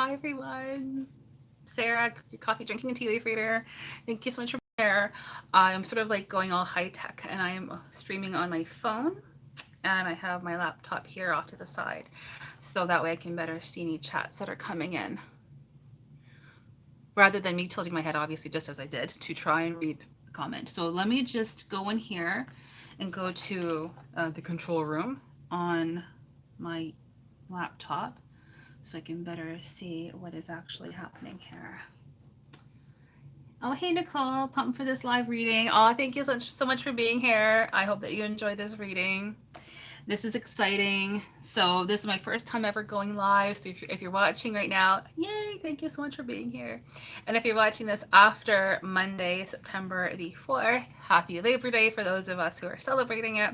Hi everyone. Sarah, your coffee drinking and tea leaf reader. Thank you so much for being here. I'm sort of like going all high tech and I am streaming on my phone and I have my laptop here off to the side so that way I can better see any chats that are coming in rather than me tilting my head, obviously, just as I did to try and read the comment. So let me just go in here and go to the control room on my laptop so I can better see what is actually happening here. Oh, hey, Nicole, pumped for this live reading. Oh, thank you so much for being here. I hope that you enjoyed this reading. This is exciting. So this is my first time ever going live. So if you're watching right now, yay, thank you so much for being here. And if you're watching this after Monday, September the 4th, happy Labor Day for those of us who are celebrating it,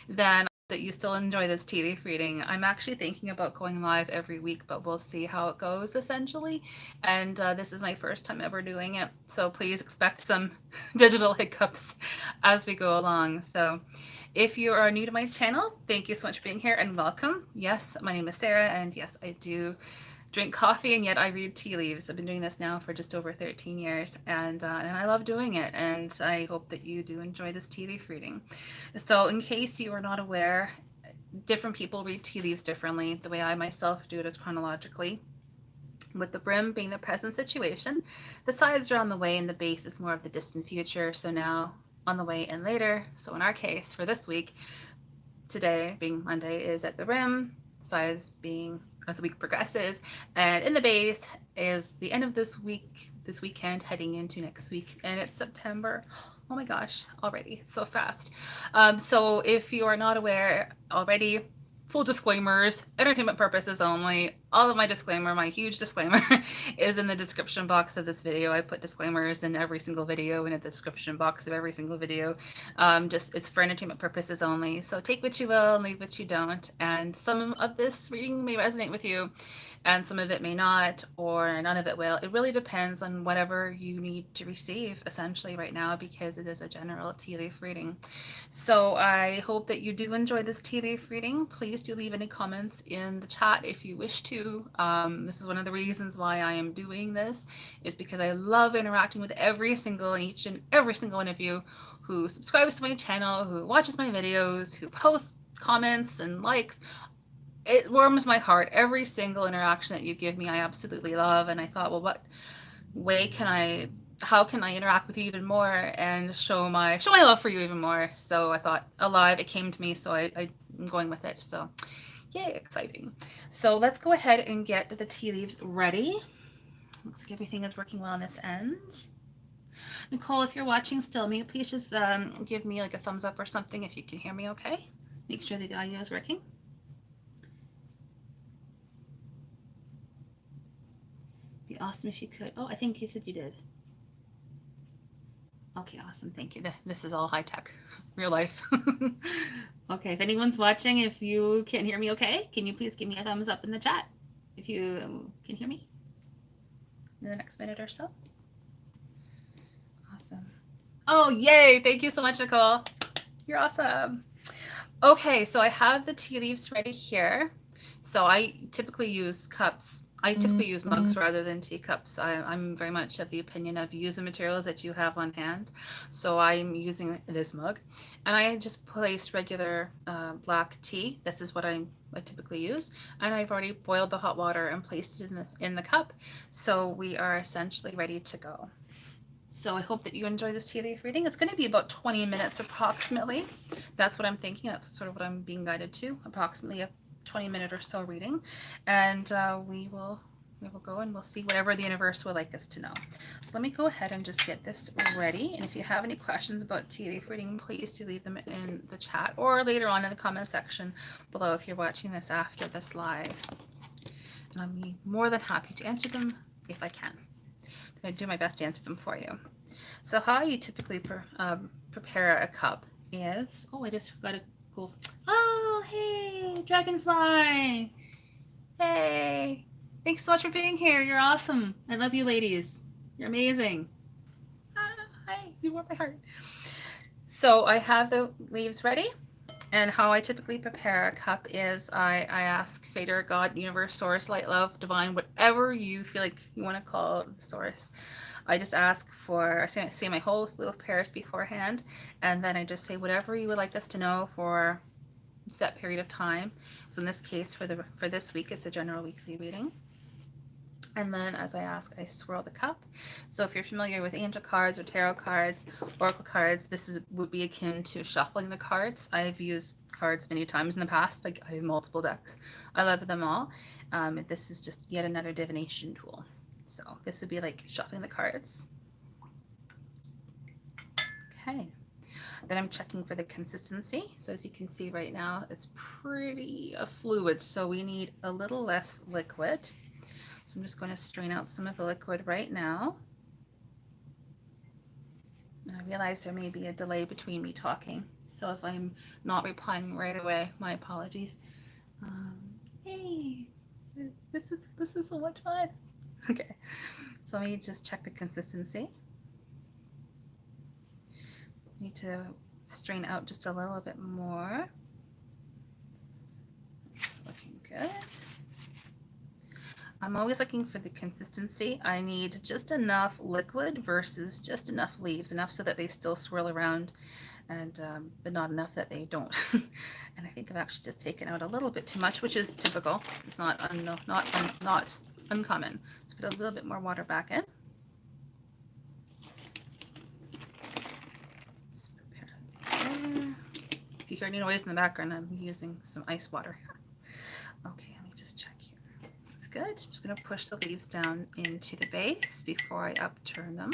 then that you still enjoy this tea leaf reading. I'm actually thinking about going live every week, but we'll see how it goes essentially. And this is my first time ever doing it. So please expect some digital hiccups as we go along. So if you are new to my channel, thank you so much for being here and welcome. Yes, my name is Sarah, and yes, I do drink coffee and yet I read tea leaves. I've been doing this now for just over 13 years and I love doing it, and I hope that you do enjoy this tea leaf reading. So in case you are not aware, different people read tea leaves differently. The way I myself do it is chronologically, with the brim being the present situation, the sides are on the way, and the base is more of the distant future. So now on the way and later. So in our case for this week, today being Monday is at the rim, size being as the week progresses, and in the base is the end of this week, this weekend heading into next week, and it's September. Oh my gosh, already so fast. So if you are not aware already, full disclaimers, entertainment purposes only. All of my disclaimer, my huge disclaimer, is in the description box of this video. I put disclaimers in every single video, in the description box of every single video. Just it's for entertainment purposes only. So take what you will and leave what you don't. And some of this reading may resonate with you, and some of it may not, or none of it will. It really depends on whatever you need to receive essentially right now, because it is a general tea leaf reading. So I hope that you do enjoy this tea leaf reading. Please do leave any comments in the chat if you wish to. This is one of the reasons why I am doing this, is because I love interacting with each and every single one of you who subscribes to my channel, who watches my videos, who posts comments and likes. It warms my heart. Every single interaction that you give me, I absolutely love. And I thought, well, what way can how can I interact with you even more and show my love for you even more? So I thought, alive, it came to me, so I'm going with it. So yay, exciting. So let's go ahead and get the tea leaves ready. Looks like everything is working well on this end. Nicole, if you're watching still, please just give me like a thumbs up or something if you can hear me okay. Make sure that the audio is working. Be awesome if you could. Oh, I think you said you did. Okay, awesome. Thank you. This is all high tech, real life. Okay, if anyone's watching, if you can't hear me okay, can you please give me a thumbs up in the chat if you can hear me in the next minute or so? Awesome. Oh, yay. Thank you so much, Nicole. You're awesome. Okay, so I have the tea leaves ready here. So I typically use cups. I typically use mugs rather than teacups. I'm very much of the opinion of use the materials that you have on hand. So I'm using this mug, and I just placed regular black tea. This is what I typically use, and I've already boiled the hot water and placed it in the cup. So we are essentially ready to go. So I hope that you enjoy this tea leaf reading. It's going to be about 20 minutes approximately. That's what I'm thinking. That's sort of what I'm being guided to, approximately a 20-minute or so reading. And we will go and we'll see whatever the universe would like us to know. So let me go ahead and just get this ready. And if you have any questions about tea leaf reading, please do leave them in the chat or later on in the comment section below if you're watching this after this live. And I'll be more than happy to answer them if I can. I do my best to answer them for you. So how you typically prepare a cup is, oh, I just forgot to go. Oh, hey, dragonfly. Hey, thanks so much for being here. You're awesome. I love you ladies. You're amazing. Hi, you warm my heart. So I have the leaves ready. And how I typically prepare a cup is I ask Creator, God, Universe, Source, Light, Love, Divine, whatever you feel like you want to call the source. I just ask for, say my whole slew of pairs beforehand, and then I just say whatever you would like us to know for a set period of time. So in this case, for this week, it's a general weekly reading. And then as I ask, I swirl the cup. So if you're familiar with angel cards or tarot cards, oracle cards, would be akin to shuffling the cards. I've used cards many times in the past. Like I have multiple decks. I love them all. This is just yet another divination tool. So this would be like shuffling the cards. Okay. Then I'm checking for the consistency. So as you can see right now, it's pretty fluid. So we need a little less liquid. So I'm just going to strain out some of the liquid right now. And I realize there may be a delay between me talking. So if I'm not replying right away, my apologies. Hey, this is so much fun. Okay, so let me just check the consistency. Need to strain out just a little bit more. It's looking good. I'm always looking for the consistency. I need just enough liquid versus just enough leaves, enough so that they still swirl around, and but not enough that they don't. And I think I've actually just taken out a little bit too much, which is typical. It's not uncommon. Let's put a little bit more water back in. Just prepare it there. If you hear any noise in the background, I'm using some ice water. Okay, let me just check here. That's good. I'm just going to push the leaves down into the base before I upturn them.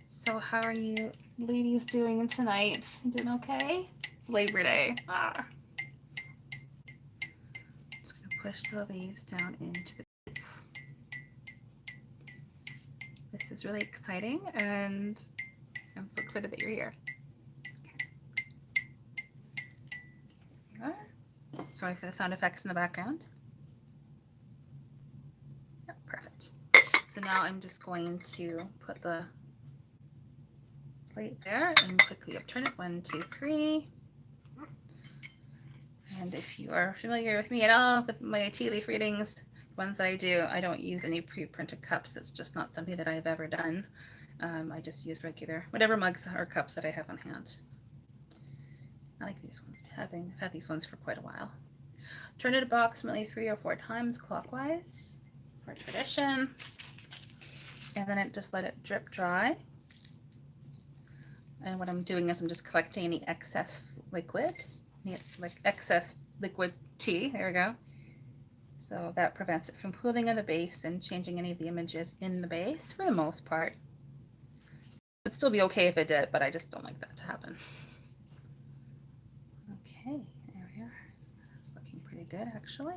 So how are you ladies doing tonight? You doing okay? It's Labor Day. Just going to push the leaves down into the base. This is really exciting, and I'm so excited that you're here. Sorry for the sound effects in the background. Yeah, perfect. So now I'm just going to put the plate there and quickly upturn it. 1, 2, 3. And if you are familiar with me at all with my tea leaf readings, ones that I do, I don't use any pre-printed cups. That's just not something that I've ever done. I just use regular, whatever mugs or cups that I have on hand. I like these ones. I've had these ones for quite a while. Turn it approximately 3 or 4 times clockwise for tradition. And then just let it drip dry. And what I'm doing is I'm just collecting any excess liquid, like excess liquid tea. There we go. So that prevents it from pooling in the base and changing any of the images in the base for the most part. It would still be okay if it did, but I just don't like that to happen. Okay, there we are. It's looking pretty good, actually.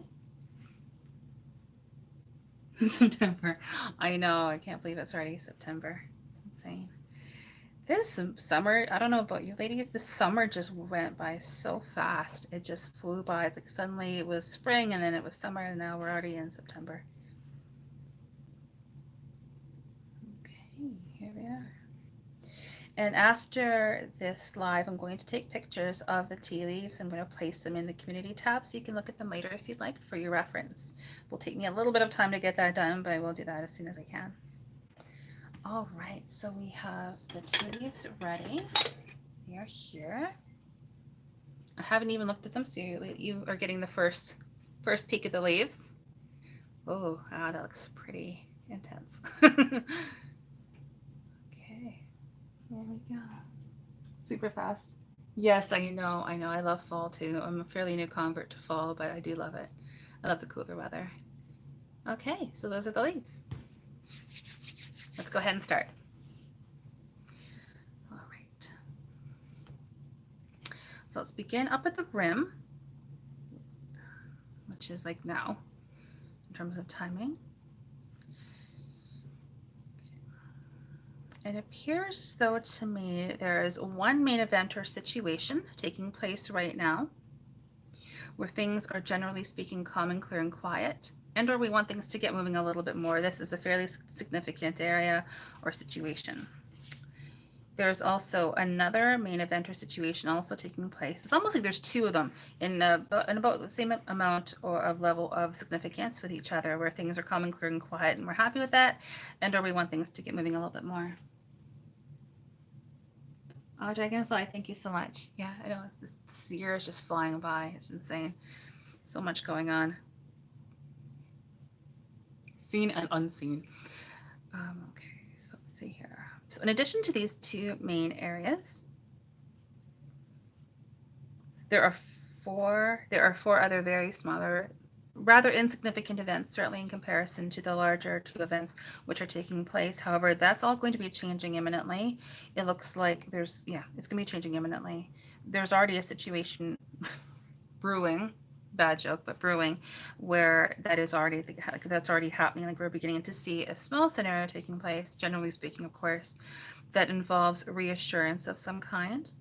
September. I know, I can't believe it's already September. It's insane. This summer, I don't know about you ladies, this summer just went by so fast. It just flew by. It's like suddenly it was spring and then it was summer and now we're already in September. Okay, here we are. And after this live, I'm going to take pictures of the tea leaves. I'm going to place them in the community tab so you can look at them later if you'd like for your reference. It will take me a little bit of time to get that done, but I will do that as soon as I can. All right, so we have the tea leaves ready. They are here. I haven't even looked at them, so you are getting the first peek at the leaves. Oh, wow, that looks pretty intense. There we go. Super fast. Yes, I know. I love fall too. I'm a fairly new convert to fall, but I do love it. I love the cooler weather. Okay, so those are the leaves. Let's go ahead and start. All right. So let's begin up at the rim, which is like now in terms of timing. It appears as though to me there is one main event or situation taking place right now where things are generally speaking calm and clear and quiet, and or we want things to get moving a little bit more. This is a fairly significant area or situation. There's also another main event or situation also taking place. It's almost like there's two of them in about the same amount or of level of significance with each other, where things are calm and clear and quiet, and we're happy with that, and or we want things to get moving a little bit more. Oh, Dragonfly, thank you so much. Yeah, I know this year is just flying by. It's insane. So much going on, seen and unseen. Okay, so let's see here. So in addition to these two main areas, there are four other very smaller, rather insignificant events, certainly in comparison to the larger two events which are taking place. However, that's all going to be changing imminently. It looks like it's going to be changing imminently. There's already a situation brewing, bad joke, but brewing, where that's already happening. Like we're beginning to see a small scenario taking place, generally speaking, of course, that involves reassurance of some kind,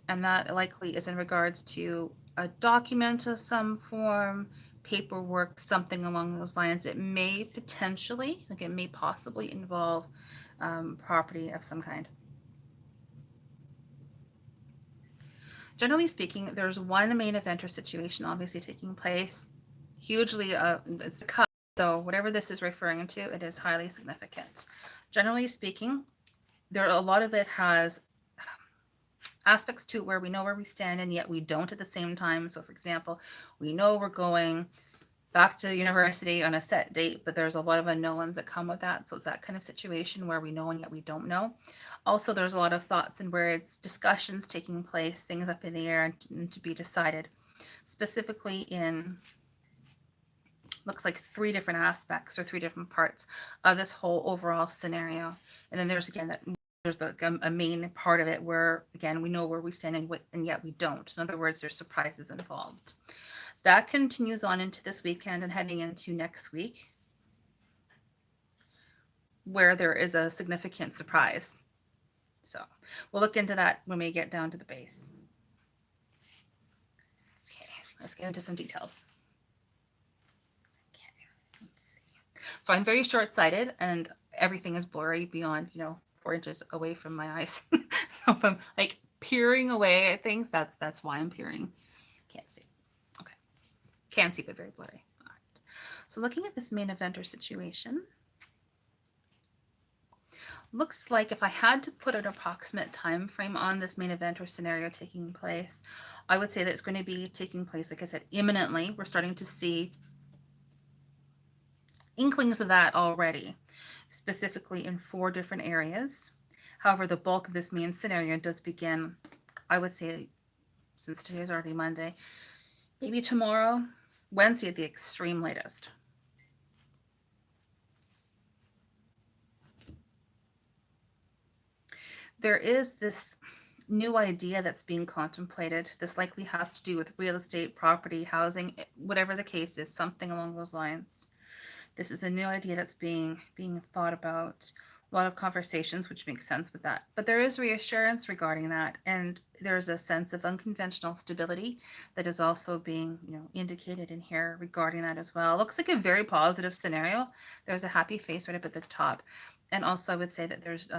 and that likely is in regards to a document of some form, paperwork, something along those lines. It may potentially, like it may possibly involve property of some kind. Generally speaking, there's one main event or situation obviously taking place. Hugely, it's a cut. So whatever this is referring to, it is highly significant. Generally speaking, a lot of it has aspects to where we know where we stand and yet we don't at the same time. So, for example, we know we're going back to university on a set date, but there's a lot of unknowns that come with that. So it's that kind of situation where we know and yet we don't know. Also, there's a lot of thoughts and words, discussions taking place, things up in the air and to be decided, specifically in looks like three different aspects or three different parts of this whole overall scenario. And then there's again that there's a main part of it where again we know where we stand and yet we don't. So in other words, there's surprises involved. That continues on into this weekend and heading into next week, where there is a significant surprise. So we'll look into that when we get down to the base. Okay, let's get into some details. So I'm very short-sighted and everything is blurry beyond, 4 inches away from my eyes. So if I'm like peering away at things, that's why I'm peering. Can't see. Okay. Can see, but very blurry. All right. So looking at this main event or situation, looks like if I had to put an approximate time frame on this main event or scenario taking place, I would say that it's going to be taking place, like I said, imminently. We're starting to see inklings of that already, specifically in 4 different areas. However, the bulk of this main scenario does begin, I would say, since today is already Monday, maybe tomorrow, Wednesday at the extreme latest. There is this new idea that's being contemplated. This likely has to do with real estate, property, housing, whatever the case is, something along those lines. This is a new idea that's being thought about. A lot of conversations, which makes sense with that. But there is reassurance regarding that, and there's a sense of unconventional stability that is also being, indicated in here regarding that as well. It looks like a very positive scenario. There's a happy face right up at the top, and also I would say that there's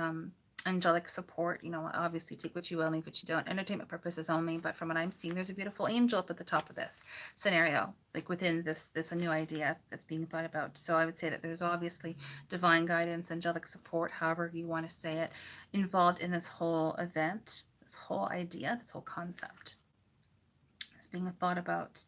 angelic support. Obviously take what you will, leave what you don't. Entertainment purposes only, but from what I'm seeing, there's a beautiful angel up at the top of this scenario, like within this a new idea that's being thought about. So I would say that there's obviously divine guidance, angelic support, however you want to say it, involved in this whole event, this whole idea, this whole concept. It's being thought about.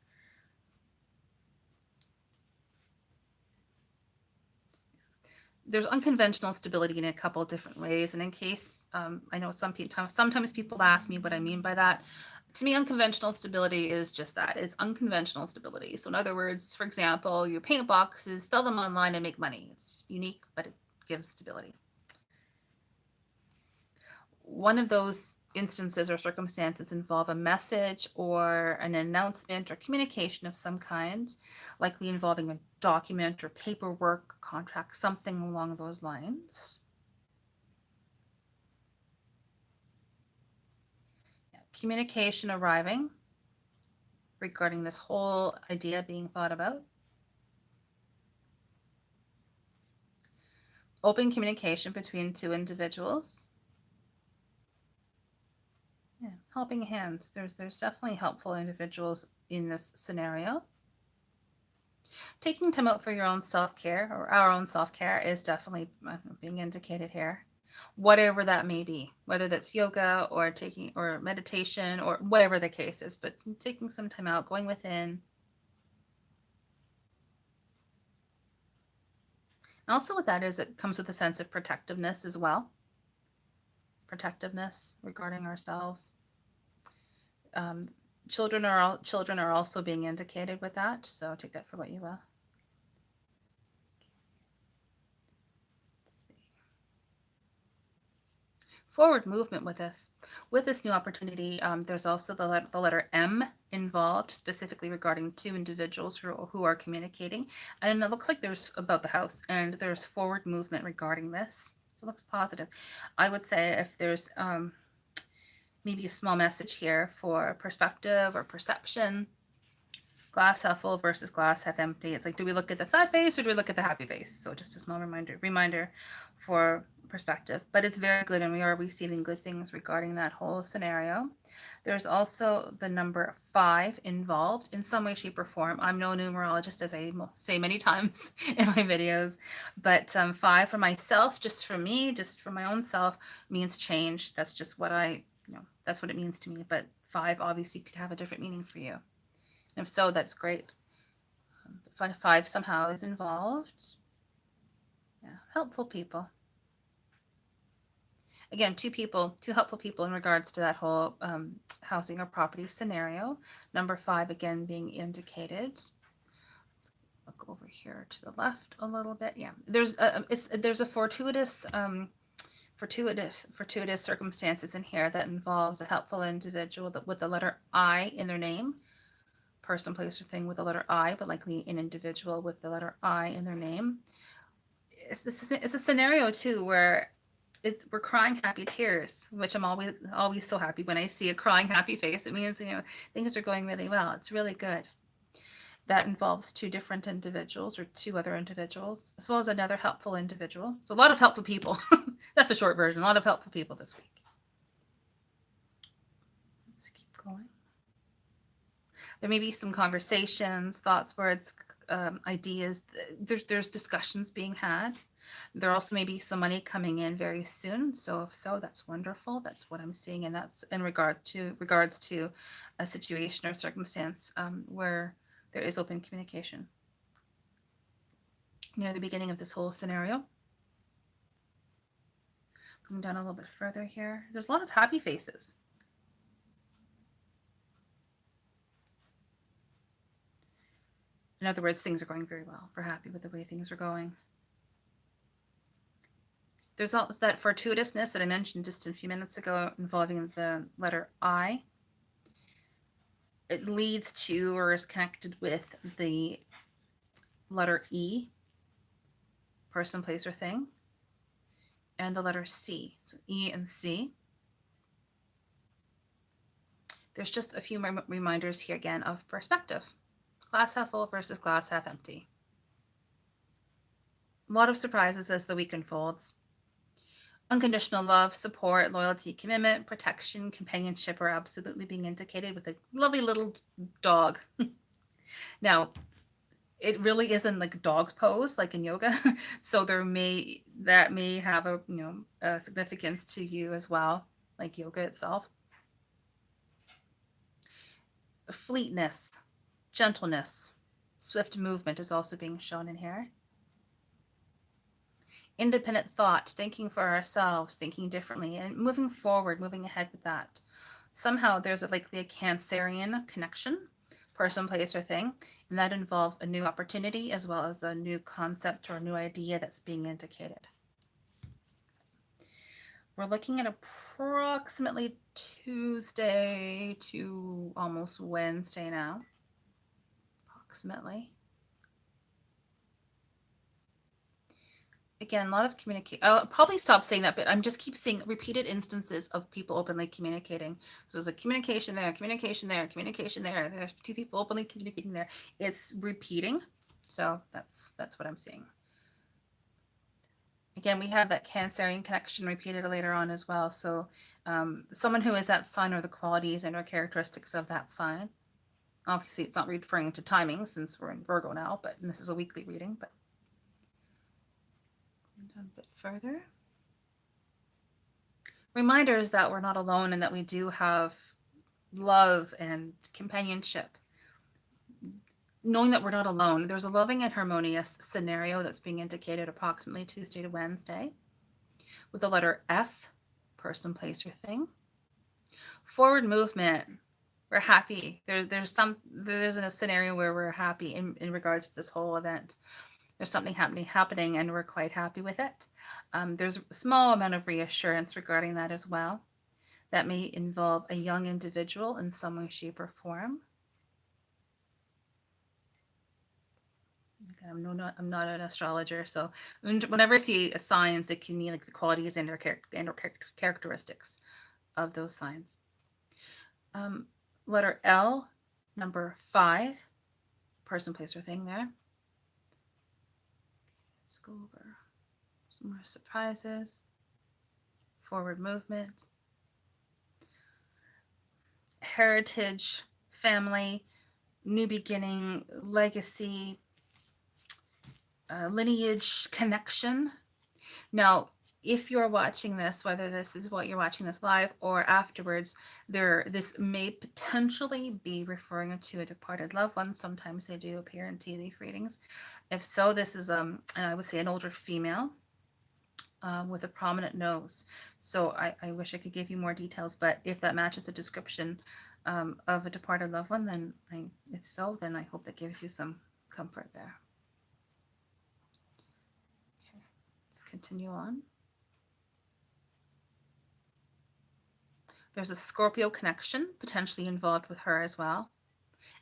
There's unconventional stability in a couple of different ways. And in case, I know sometimes people ask me what I mean by that. To me, unconventional stability is just that. It's unconventional stability. So in other words, for example, you paint boxes, sell them online and make money. It's unique, but it gives stability. One of those instances or circumstances involve a message or an announcement or communication of some kind, likely involving a document or paperwork, contract, something along those lines. Communication arriving regarding this whole idea being thought about. open communication between two individuals. Yeah, helping hands. There's definitely helpful individuals in this scenario. Taking time out for your own self-care or our own self-care is definitely being indicated here. Whatever that may be, whether that's yoga or taking or meditation or whatever the case is, but taking some time out, going within. And also with that is it comes with a sense of protectiveness as well. Protectiveness regarding ourselves. Um, children are also being indicated with that, so take that for what you will. Let's see. Forward movement with this. With this new opportunity, there's also the letter M involved, specifically regarding two individuals who are communicating. And it looks like there's about the house, and there's forward movement regarding this. So it looks positive. I would say if there's maybe a small message here for perspective or perception, glass half full versus glass half empty. It's like, do we look at the sad face or do we look at the happy face? So just a small reminder for perspective. But it's very good, and we are receiving good things regarding that whole scenario. There's also the number 5 involved in some way, shape, or form. I'm no numerologist, as I say many times in my videos, but 5 for myself, just for me, just for my own self, means change. That's just what that's what it means to me. But 5 obviously could have a different meaning for you. And if so, that's great. 5 somehow is involved. Yeah, helpful people. Again, two helpful people in regards to that whole housing or property scenario. Number 5 again being indicated. Let's look over here to the left a little bit. Yeah, there's a fortuitous circumstances in here that involves a helpful individual with the letter I in their name. Person, place, or thing with the letter I, but likely an individual with the letter I in their name. It's a scenario too where we're crying happy tears, which I'm always so happy when I see a crying happy face. It means things are going really well. It's really good. That involves two different individuals or two other individuals, as well as another helpful individual. So a lot of helpful people. That's the short version. A lot of helpful people this week. Let's keep going. There may be some conversations, thoughts, words, ideas. There's discussions being had. There also may be some money coming in very soon. So if so, that's wonderful. That's what I'm seeing, and that's in regards to a situation or circumstance where there is open communication. Near the beginning of this whole scenario. Going down a little bit further here. There's a lot of happy faces. In other words, things are going very well. We're happy with the way things are going. There's also that fortuitousness that I mentioned just a few minutes ago involving the letter I. It leads to or is connected with the letter E, person, place, or thing, and the letter C. So E and C. There's just a few more reminders here again of perspective. Glass half full versus glass half empty. A lot of surprises as the week unfolds. Unconditional love, support, loyalty, commitment, protection, companionship are absolutely being indicated with a lovely little dog. Now, it really isn't like a dog's pose like in yoga, so that may have a significance to you as well, like yoga itself. Fleetness, gentleness, swift movement is also being shown in here. Independent thought, thinking for ourselves, thinking differently, and moving forward, moving ahead with that. Somehow there's likely a Cancerian connection, person, place, or thing, and that involves a new opportunity as well as a new concept or a new idea that's being indicated. We're looking at approximately Tuesday to almost Wednesday now, approximately. Again, a lot of communication. I'll probably stop saying that, but I'm just keep seeing repeated instances of people openly communicating. So there's a communication there, communication there, communication there. There's two people openly communicating there. It's repeating. So that's what I'm seeing. Again, we have that Cancerian connection repeated later on as well. So someone who is that sign or the qualities and or characteristics of that sign. Obviously, it's not referring to timing since we're in Virgo now, but this is a weekly reading. But down a bit further. Reminders that we're not alone and that we do have love and companionship. Knowing that we're not alone, there's a loving and harmonious scenario that's being indicated approximately Tuesday to Wednesday with the letter F, person, place, or thing. Forward movement. We're happy. There's a scenario where we're happy in regards to this whole event. There's something happening, and we're quite happy with it. There's a small amount of reassurance regarding that as well. That may involve a young individual in some way, shape, or form. I'm not an astrologer, so whenever I see signs, it can mean like the qualities and or characteristics of those signs. Letter L, number 5, person, place, or thing there. Let's go over some more surprises. Forward movement. Heritage, family, new beginning, legacy, lineage, connection. Now, if you're watching this, whether this is what you're watching this live or afterwards, this may potentially be referring to a departed loved one. Sometimes they do appear in tea leaf readings. If so, this is I would say an older female with a prominent nose. So I wish I could give you more details, but if that matches the description of a departed loved one, then if so, then I hope that gives you some comfort there. Okay, let's continue on. There's a Scorpio connection potentially involved with her as well.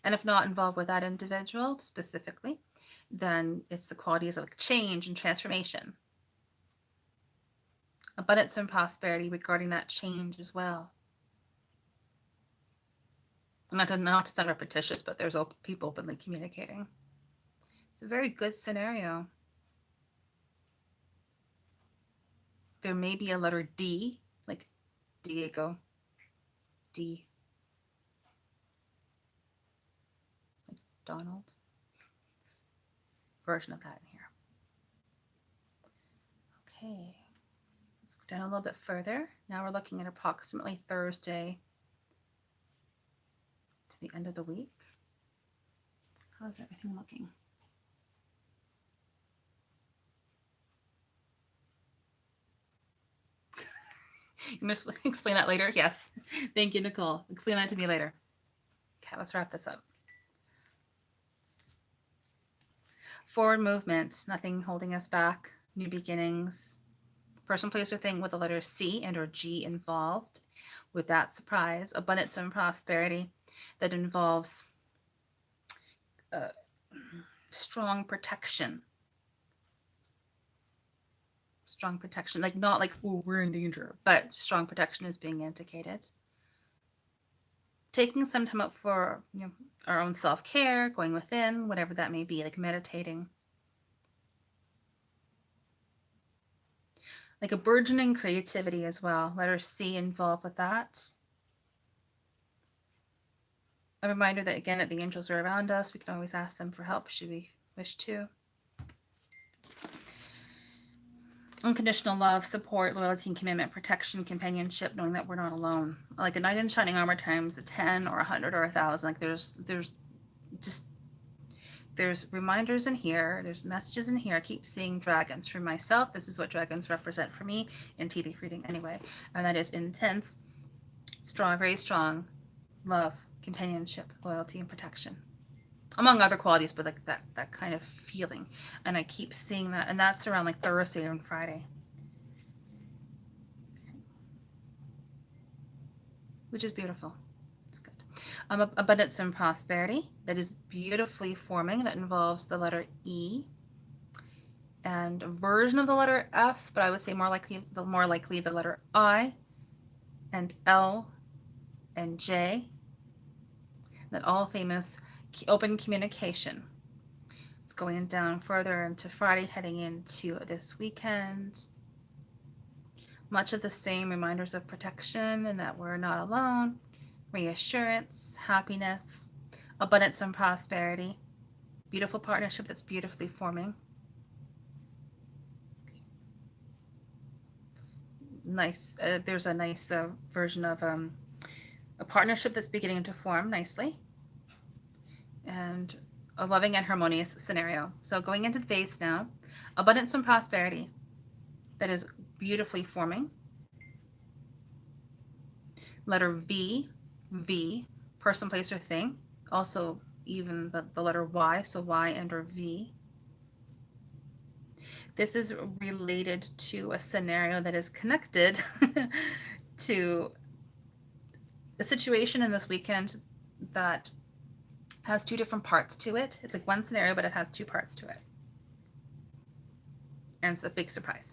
And if not involved with that individual specifically, then it's the qualities of change and transformation. Abundance and prosperity regarding that change as well. Not to sound repetitious, but there's people openly communicating. It's a very good scenario. There may be a letter D, like Diego. D. Like Donald. Version of that in here. Okay. Let's go down a little bit further. Now we're looking at approximately Thursday to the end of the week. How's everything looking? You must explain that later? Yes. Thank you, Nicole. Explain that to me later. Okay, let's wrap this up. Forward movement, nothing holding us back. New beginnings. Person, place, or thing with the letter C and or G involved. With that surprise, abundance and prosperity that involves strong protection. Strong protection, like not like, oh, we're in danger, but strong protection is being indicated. Taking some time out for our own self-care, going within, whatever that may be, like meditating. Like a burgeoning creativity as well. Letter C involved with that. A reminder that, again, that the angels are around us. We can always ask them for help should we wish to. Unconditional love, support, loyalty, and commitment, protection, companionship, knowing that we're not alone. Like a knight in shining armor times a 10 or 100 or 1,000. Like there's reminders in here. There's messages in here. I keep seeing dragons. For myself, this is what dragons represent for me in tea leaf reading anyway. And that is intense, strong, very strong love, companionship, loyalty, and protection. Among other qualities, but like that kind of feeling. And I keep seeing that. And that's around like Thursday and Friday. Which is beautiful. It's good. Abundance and prosperity that is beautifully forming. That involves the letter E. And a version of the letter F, but I would say more likely the letter I and L and J. That all famous open communication. It's going down further into Friday, heading into this weekend. Much of the same reminders of protection and that we're not alone, reassurance, happiness, abundance and prosperity, beautiful partnership that's beautifully forming. Nice. There's a nice version of a partnership that's beginning to form nicely, and a loving and harmonious scenario. So going into the base now, abundance and prosperity that is beautifully forming. Letter V, V, person, place, or thing. Also, even the letter Y, so Y under V. This is related to a scenario that is connected to a situation in this weekend that has two different parts to it. It's like one scenario, but it has two parts to it. And it's a big surprise.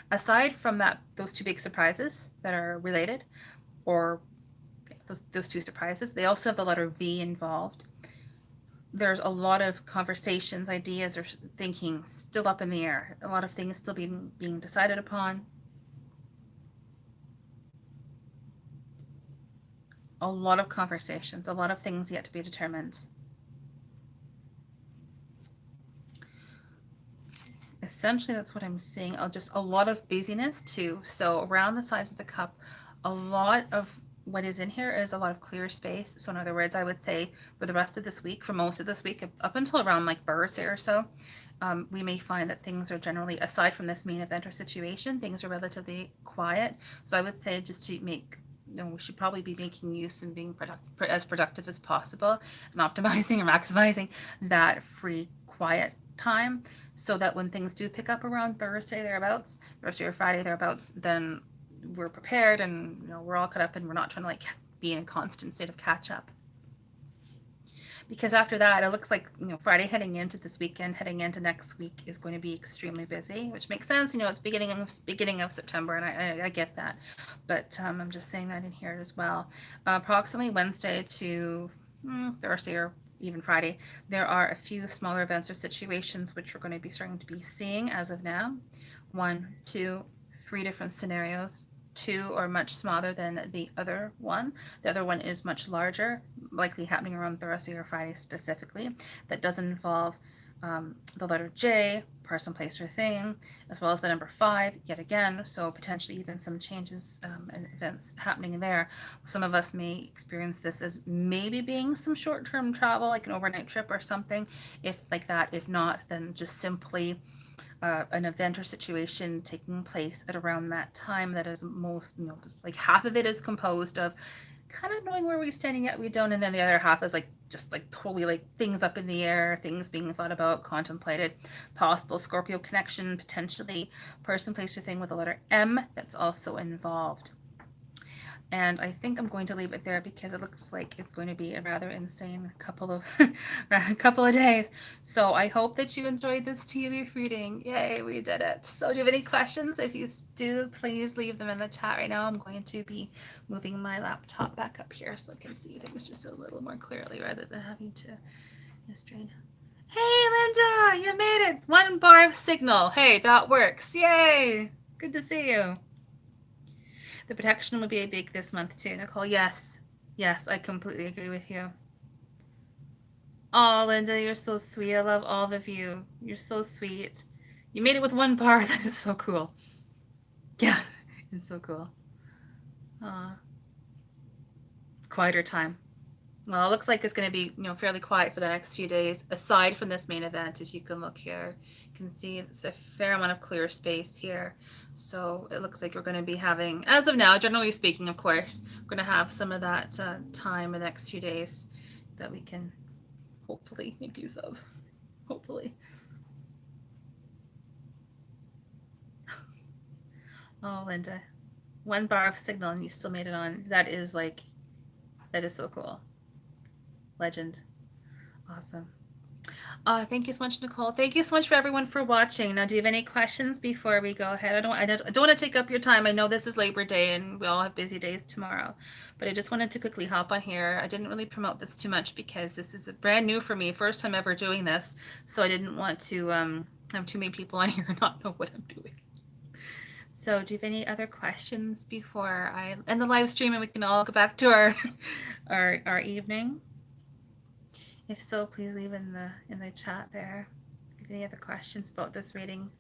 Aside from that, those two big surprises that are related, or those two surprises, they also have the letter V involved. There's a lot of conversations, ideas, or thinking still up in the air. A lot of things still being decided upon. A lot of conversations, a lot of things yet to be determined. Essentially, that's what I'm seeing. Just a lot of busyness too. So around the sides of the cup, a lot of what is in here is a lot of clear space. So in other words, I would say for the rest of this week, for most of this week, up until around like Thursday or so, we may find that things are generally, aside from this main event or situation, things are relatively quiet. So I would say just to make, we should probably be making use and being as productive as possible and optimizing and maximizing that free quiet time, so that when things do pick up around Thursday or Friday thereabouts, then we're prepared and we're all caught up and we're not trying to like be in a constant state of catch up. Because after that, it looks like Friday heading into this weekend, heading into next week is going to be extremely busy, which makes sense. It's beginning of September, and I get that, but I'm just saying that in here as well. Approximately Wednesday to Thursday or even Friday, there are a few smaller events or situations which we're going to be starting to be seeing as of now. 1, 2, 3 different scenarios. 2 are much smaller than the other one. The other one is much larger, likely happening around Thursday or Friday specifically. That does involve the letter J, person, place, or thing, as well as the number 5, yet again, so potentially even some changes and events happening there. Some of us may experience this as maybe being some short-term travel, like an overnight trip or something, if like that. If not, then just simply an event or situation taking place at around that time that is most, like half of it is composed of kind of knowing where we're standing yet we don't, and then the other half is like just like totally like things up in the air, things being thought about, contemplated, possible Scorpio connection, potentially person, place, or thing with the letter M that's also involved. And I think I'm going to leave it there because it looks like it's going to be a rather insane couple of days. So I hope that you enjoyed this tea leaf reading. Yay, we did it. So do you have any questions? If you do, please leave them in the chat right now. I'm going to be moving my laptop back up here so I can see things just a little more clearly rather than having to strain. Hey, Linda, you made it. 1 bar of signal. Hey, that works. Yay. Good to see you. The protection would be big this month too, Nicole. Yes, I completely agree with you. Oh, Linda, you're so sweet. I love all of you. You're so sweet. You made it with 1 bar. That is so cool. Yeah, it's so cool. Quieter time. Well, it looks like it's going to be, fairly quiet for the next few days, aside from this main event. If you can look here, you can see it's a fair amount of clear space here. So it looks like we're going to be having, as of now, generally speaking, of course, we're going to have some of that time in the next few days that we can hopefully make use of. Hopefully. Oh, Linda, 1 bar of signal and you still made it on. That is so cool. Legend. Awesome. Thank you so much, Nicole. Thank you so much for everyone for watching. Now, do you have any questions before we go ahead? I don't want to take up your time. I know this is Labor Day and we all have busy days tomorrow, but I just wanted to quickly hop on here. I didn't really promote this too much because this is brand new for me, first time ever doing this, so I didn't want to have too many people on here and not know what I'm doing. So, do you have any other questions before I end the live stream and we can all go back to our our evening? If so, please leave in the chat there. If you have any other questions about this reading.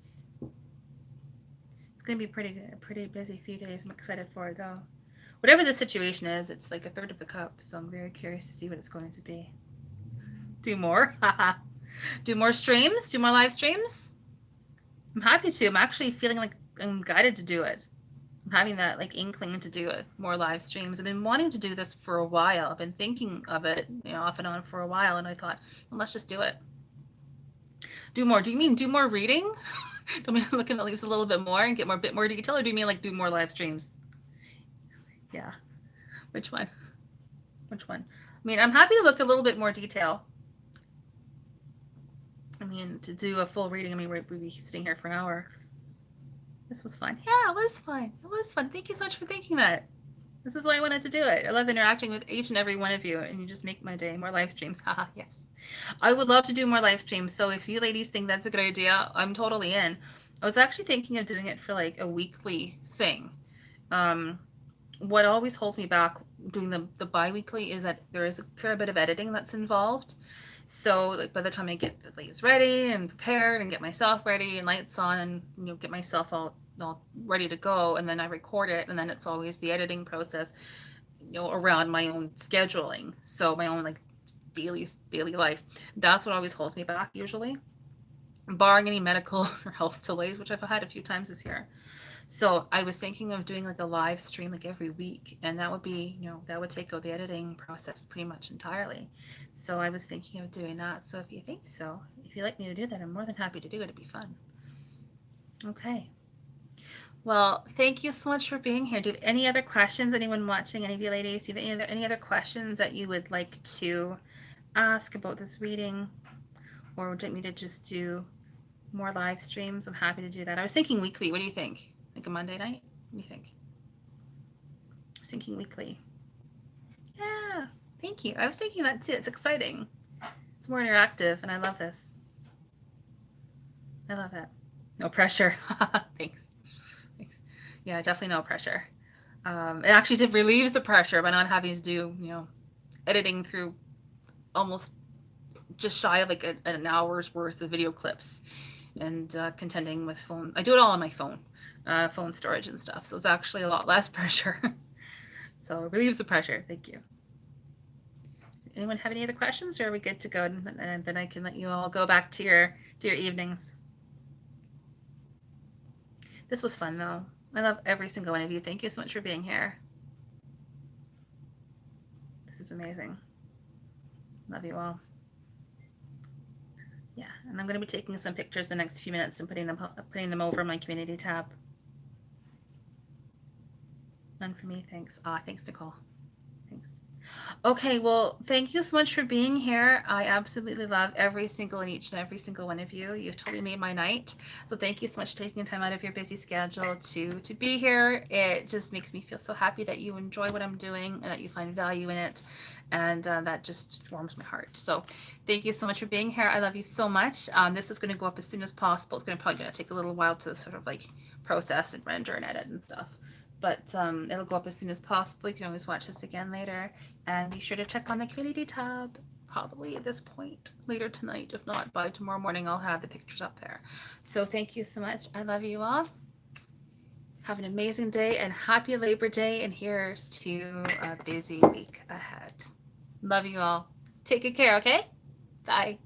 It's gonna be a pretty busy few days. I'm excited for it though. Whatever the situation is, it's like a third of the cup, so I'm very curious to see what it's going to be. Do more? Do more streams? Do more live streams? I'm happy to. I'm actually feeling like I'm guided to do it. I'm having that like inkling to do it, more live streams. I've been wanting to do this for a while. I've been thinking of it, off and on for a while, and I thought, well, let's just do it. Do more. Do you mean do more reading? Do you mean look in the leaves a little bit more and get bit more detail, or do you mean like do more live streams? Yeah. Which one? Which one? I mean, I'm happy to look a little bit more detail. I mean, to do a full reading, I mean, we'd be sitting here for an hour. This was fun. Yeah, it was fun. It was fun. Thank you so much for thinking that. This is why I wanted to do it. I love interacting with each and every one of you, and you just make my day. More live streams. Haha, yes. I would love to do more live streams, so if you ladies think that's a good idea, I'm totally in. I was actually thinking of doing it for like a weekly thing. What always holds me back doing the bi-weekly is that there is a fair bit of editing that's involved. So like by the time I get the leaves ready and prepared and get myself ready and lights on and get myself all ready to go, and then I record it, and then it's always the editing process around my own scheduling, so my own like daily life. That's what always holds me back usually, barring any medical or health delays, which I've had a few times this year. So I was thinking of doing like a live stream like every week, and that would be, that would take out the editing process pretty much entirely. So I was thinking of doing that. So if you think so, if you'd like me to do that, I'm more than happy to do it. It'd be fun. Okay. Well, thank you so much for being here. Do you have any other questions? Anyone watching, any of you ladies, do you have any other questions that you would like to ask about this reading? Or would you like me to just do more live streams? I'm happy to do that. I was thinking weekly. What do you think? Like a Monday night? What do you think? I was thinking weekly. Yeah, thank you. I was thinking that too. It's exciting. It's more interactive, and I love this. I love it. No pressure. Thanks. Yeah, definitely no pressure. It actually relieves the pressure by not having to do, editing through almost just shy of like an hour's worth of video clips and contending with phone. I do it all on my phone storage and stuff. So it's actually a lot less pressure. So it relieves the pressure. Thank you. Anyone have any other questions, or are we good to go? And then I can let you all go back to your evenings. This was fun though. I love every single one of you. Thank you so much for being here. This is amazing. Love you all. Yeah, and I'm going to be taking some pictures the next few minutes and putting them over my community tab. None for me, thanks. Thanks, Nicole. Thanks. Okay, well, thank you so much for being here. I absolutely love each and every single one of you. You've totally made my night. So thank you so much for taking time out of your busy schedule to be here. It just makes me feel so happy that you enjoy what I'm doing and that you find value in it. And that just warms my heart. So thank you so much for being here. I love you so much. This is going to go up as soon as possible. It's probably going to take a little while to sort of like process and render and edit and stuff. But it'll go up as soon as possible. You can always watch this again later. And be sure to check on the community tab, probably at this point later tonight. If not, by tomorrow morning, I'll have the pictures up there. So thank you so much. I love you all. Have an amazing day and happy Labor Day. And here's to a busy week ahead. Love you all. Take good care, okay? Bye.